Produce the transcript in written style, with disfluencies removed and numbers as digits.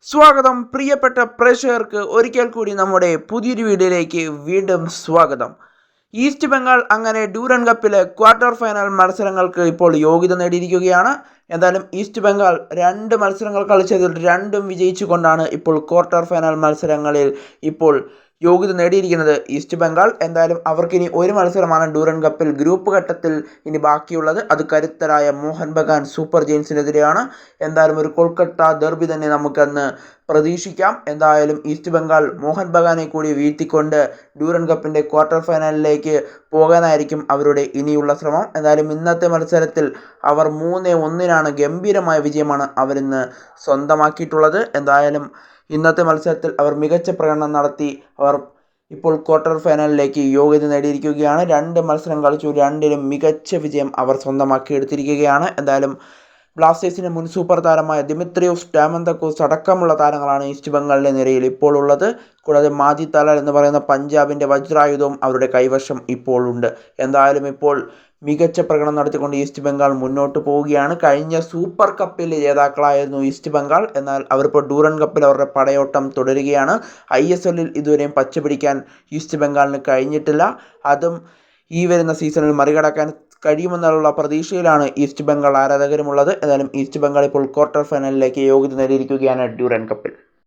സ്വാഗതം പ്രിയപ്പെട്ട പ്രേക്ഷകർക്ക് ഒരിക്കൽ കൂടി നമ്മുടെ പുതിയൊരു വീഡിയോയിലേക്ക് വീണ്ടും സ്വാഗതം. ഈസ്റ്റ് ബംഗാൾ അങ്ങനെ ഡ്യൂറൻ കപ്പിലെ ക്വാർട്ടർ ഫൈനൽ മത്സരങ്ങൾക്ക് ഇപ്പോൾ യോഗ്യത നേടിയിരിക്കുകയാണ്. എന്തായാലും ഈസ്റ്റ് ബംഗാൾ 2 മത്സരങ്ങൾ കളിച്ചതിൽ 2ഉം വിജയിച്ചുകൊണ്ടാണ് ഇപ്പോൾ ക്വാർട്ടർ ഫൈനൽ മത്സരങ്ങളിൽ ഇപ്പോൾ യോഗ്യത നേടിയിരിക്കുന്നത് ഈസ്റ്റ് ബംഗാൾ. എന്തായാലും അവർക്കിനി ഒരു മത്സരമാണ് ഡ്യൂറൻ കപ്പിൽ ഗ്രൂപ്പ് ഘട്ടത്തിൽ ഇനി ബാക്കിയുള്ളത്. അത് കരുത്തരായ മോഹൻ ബഗാൻ സൂപ്പർ ജെയിൻസിനെതിരെയാണ്. എന്തായാലും ഒരു കൊൽക്കത്ത ഡെർബി തന്നെ നമുക്കന്ന് പ്രതീക്ഷിക്കാം. എന്തായാലും ഈസ്റ്റ് ബംഗാൾ മോഹൻ ബഗാനെ കൂടി വീഴ്ത്തിക്കൊണ്ട് ഡ്യൂറൻ കപ്പിൻ്റെ ക്വാർട്ടർ ഫൈനലിലേക്ക് പോകാനായിരിക്കും അവരുടെ ഇനിയുള്ള ശ്രമം. എന്തായാലും ഇന്നത്തെ മത്സരത്തിൽ അവർ 3-1 ഗംഭീരമായ വിജയമാണ് അവരിന്ന് സ്വന്തമാക്കിയിട്ടുള്ളത്. എന്തായാലും ഇന്നത്തെ മത്സരത്തിൽ അവർ മികച്ച പ്രകടനം നടത്തി അവർ ഇപ്പോൾ ക്വാർട്ടർ ഫൈനലിലേക്ക് യോഗ്യത നേടിയിരിക്കുകയാണ്. 2 മത്സരം കളിച്ചു, 2ലും മികച്ച വിജയം അവർ സ്വന്തമാക്കിയെടുത്തിരിക്കുകയാണ്. എന്തായാലും ബ്ലാസ്റ്റേഴ്സിൻ്റെ മുൻ സൂപ്പർ താരമായ ദിമിത്രിയോസ് സ്റ്റാമന്തക്കോസ് അടക്കമുള്ള താരങ്ങളാണ് ഈസ്റ്റ് ബംഗാളിൻ്റെ നിരയിൽ ഇപ്പോൾ ഉള്ളത്. കൂടാതെ മാജിദ് തലാൽ എന്ന് പറയുന്ന പഞ്ചാബിൻ്റെ വജ്രായുധവും അവരുടെ കൈവശം ഇപ്പോൾ ഉണ്ട്. എന്തായാലും ഇപ്പോൾ മികച്ച പ്രകടനം നടത്തിക്കൊണ്ട് ഈസ്റ്റ് ബംഗാൾ മുന്നോട്ട് പോവുകയാണ്. കഴിഞ്ഞ സൂപ്പർ കപ്പിൽ ജേതാക്കളായിരുന്നു ഈസ്റ്റ് ബംഗാൾ. എന്നാൽ അവരിപ്പോൾ ഡ്യൂറൻ കപ്പിൽ അവരുടെ പടയോട്ടം തുടരുകയാണ്. ISL ഇതുവരെയും പച്ചപിടിക്കാൻ ഈസ്റ്റ് ബംഗാളിന് കഴിഞ്ഞിട്ടില്ല. അതും ഈ വരുന്ന സീസണിൽ മറികടക്കാൻ കഴിയുമെന്നുള്ള പ്രതീക്ഷയിലാണ് ഈസ്റ്റ് ബംഗാൾ ആരാധകരുമുള്ളത്. ഏതായാലും ഈസ്റ്റ് ബംഗാൾ ഇപ്പോൾ ക്വാർട്ടർ ഫൈനലിലേക്ക് യോഗ്യത നേടിയിരിക്കുകയാണ് ഡ്യൂറൻ കപ്പിൽ.